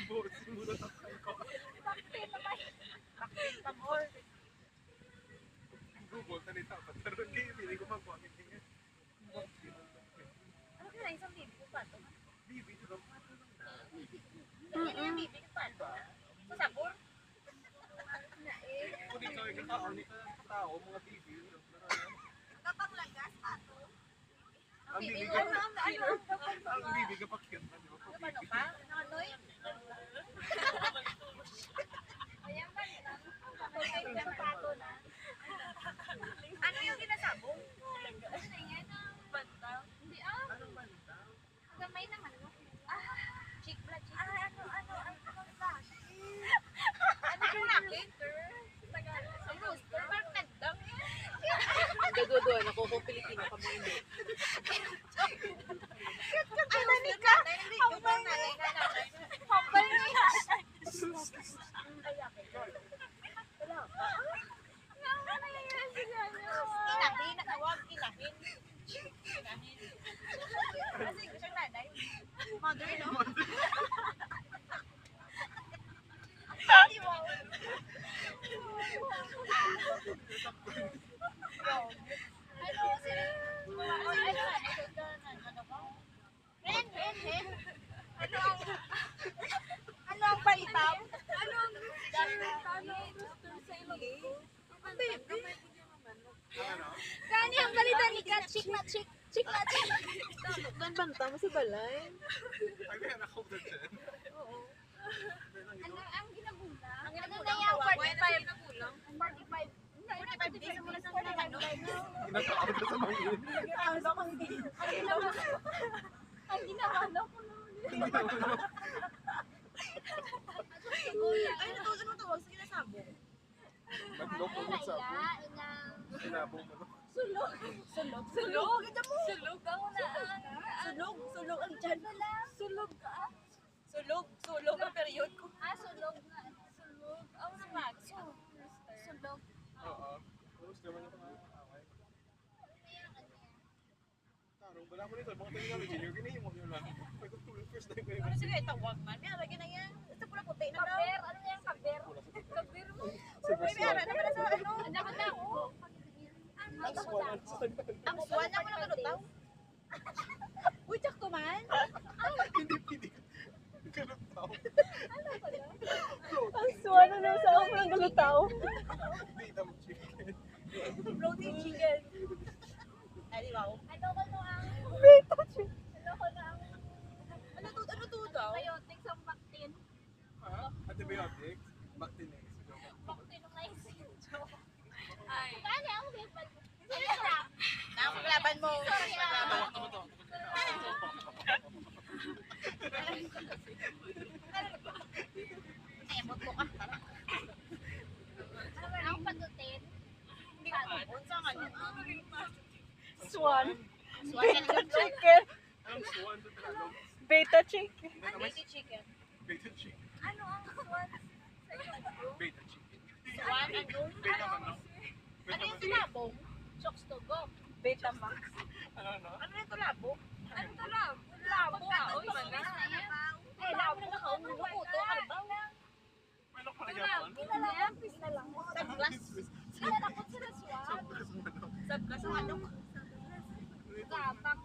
Sumunod ako ko. Bakit naman? Takbil pamor. Google, talita pa. Pero hindi ko magpapit niya. Ano kaya isang bibi ko pa to? Bibi, ito lang. Ano yung bibi ko pa to? Sa sabor? Kung dito, tao, mga bibi. Kapanglagas, ato. Ang bibi Ano ka, ang ang bibi ka pa cute na, di ba? ano pa? Nanoy? Ayan ba nila? Kapanglagas ng pato na. Ano yung ginasabong? Ano yan ang bantaw? Hindi Anong banta? Gamay naman. Chick blood, chick. Ano klase? Ano yung nakit? Sa rooster, parang nagdang yan. Gaduduan ako kung Pilipino ka mo hindi. Ano ka? Hambal niya. Hambal niya. Wala pa. Ano yan sila nyo? Inahin, natawag, inahin. Inahin. Kasi gusto siyang nanay. Mother, no? Wow. Ano sila? Ano ang palitab? Ano ang rooster sa ilong ko? Ano? Kani ang balita ni Kat, chick na chick. Chick na chick. Banta mo sa balay. Ay, kaya ako na dyan. Ano ang ginabunda? Ang Ano ginabunda, na yung kawawa, 45? 45 days mula sa mga ano. Ginatawag na sa mga yun. Ang ginabanda ko na. Ay, natutunan mo tawag sa kinasabong. Naglok ko sa ako. Sinabong mo. Sulog. Sulog. Sulog. Ganda mo. Sulog ako na. Sulog. Sulog ang dyan. Sulog ka. Sulog. Sulog ang period ko. Sulog na. Sulog. Ako na mag. Sulog. Oo. Tapos naman ako away. Tarong, wala mo nito. Mga tayo namin, junior, ginahimo mo yun lang. First time ko Ano sige, tawag man. May alagyan na yan. Ito pula puti na daw. Kaber. Ano yan? Kaber. Kaber mo. Uy, may ara naman na sa ano. Anak ko na ako. Ang swan. Ang swan na mo na kanutaw. Uy, tsak ko man. Hindi pwede. Ganun tao. Ang suwan na sa ako ng galutaw. Data mo chicken. Floating chicken. Ay, di ba? Ano ko no ang... Beta chick. Ano ko na ang... Ano to daw? Biotics ang baktin. Ha? Antibiotics? Bactinase. Baktin ng naisin. Ay. Kani ang bipal. Ayan na. Nakakaglaban mo. Sorry Tawag naman to. Ay, amot mo ka. Ang patutin. Hindi ka tubon sa kanya. Swan. Swan na Beta nagluto. chicken. Anong swan sa Tagalog? Beta chicken. Hindi naman. Baby chicken. Beta chicken. Ano ang swan? Beta chicken. Swan, ano? Beta man, no? Ano yung tulabong? Chokes to go. Beta max. Ano? Ano yung tulabong? Ano to lang? Labo ka. Uy, mana. Ay, labo na nakaon mo ko. Ito, kalbaw. Manok pala yapon? Pinalapis na lang. Sablas. Sinanakot sila swan. Sablas ang ano. Gapang.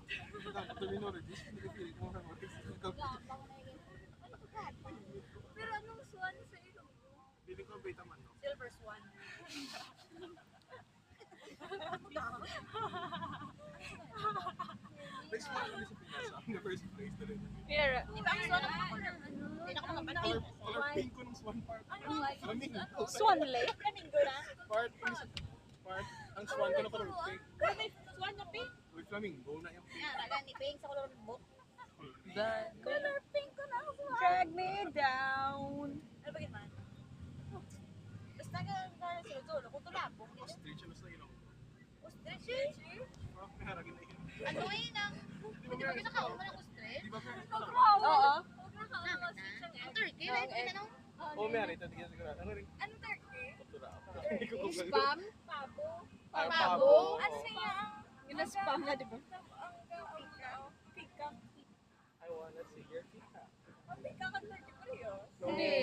Dapat terminology. Hindi ko pilit mo naman. Gapang na yun. Ano ko gapang? Pero anong swan sa ilong ko? Pili ko beta man, no? Silver swan. Next one kami sa Pinas. In the first place na rin. Here. Di ba ang swan ang ako na? Hindi na ako nakapansin. Color pink ko ng swan part. Flamingo. Swan lake. Flamingo na. Part. Ang swan ko na color pink. Pero may swan na pink. Uy, flamingo na yung pink. Yan, taga ni pink sa color book. Color pink ko na ako. Drag me down. Ano ba yun man? Basta nga sinutulo. Kung tulabong. Ostrich, ano sa ilong? Ostrich. Oh, may haragin na yun. Ano yun ang... Hindi ba pinakaon mo ng ostrich? Di ba meron ito lang? Oo. Ang turkey, right? Ano? Oh, meron ito. Hindi ka sigurado. Ano rin? Ano turkey? Kultura. Hindi ko kung Spam. Pabo. Ay, Pabo. Ano niya ang... Gina-spam na, di ba? Ang pika. Pika. I wanna see your pika. Hindi ka kan 33 yun. Hindi.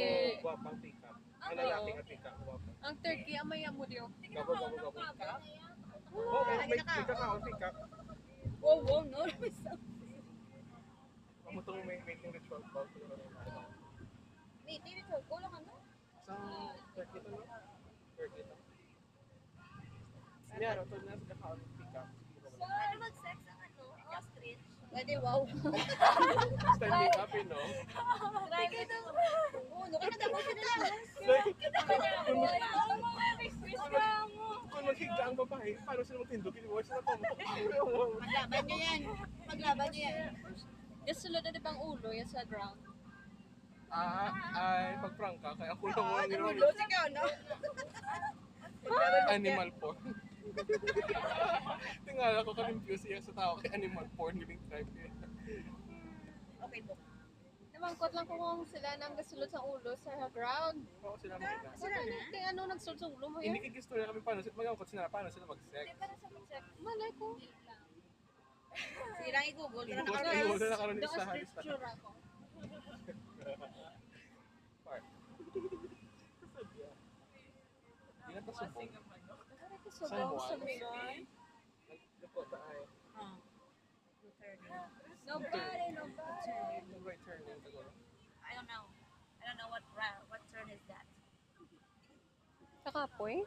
Guwapang pick-up. Ang lalaking at pick-up, guwapang. Ang turkey, amay amo diyo. Gabo. Oo, may kakaon pick-up. Wow, no. Pamutong may ritual call. Hindi, ritual ko lang ano. Isang turkey to, no? Turkey to. Meron, to na sa kakaon pick-up. Ano mag-sex ang ano? Ostrich? Pwede, wow. Style pick-up, no? Grabe ito. Uno, kaya nagamo sila lang. Kung maghiga ang babae, paano sila magtindog? Iniwan sila pa mo. Paglaban niyo yan. Paglaban niyo yan. Just sulod na dibang ulo, yan sa ground. Ay, pag-prank ka, kaya ako lang mo ang ginawa. Ulo, ikaw, no? Animal porn. Tingala ko ka-confuse siya sa tao kay animal porn, living tribe eh. Okay, book. Namangkot lang ko kung sila nang gasulod sa ulo sa ground. Oo, sila mga Sila na? Kaya ano nagsulod sa ulo mo Hindi yan? kikistorya kami paano mag-angkot sila, paano sila mag-sex. Malay ko. Sige lang i-google. Pero Google, nakaroon. Google na nakaroon Doon sa sa lista. sure ako. Part. Hindi na pasubong. Ay, kasubong sa minay. Naglupo ba ay? Nobody. Right turning siguro. I don't know what turn is that. Sa kapoy?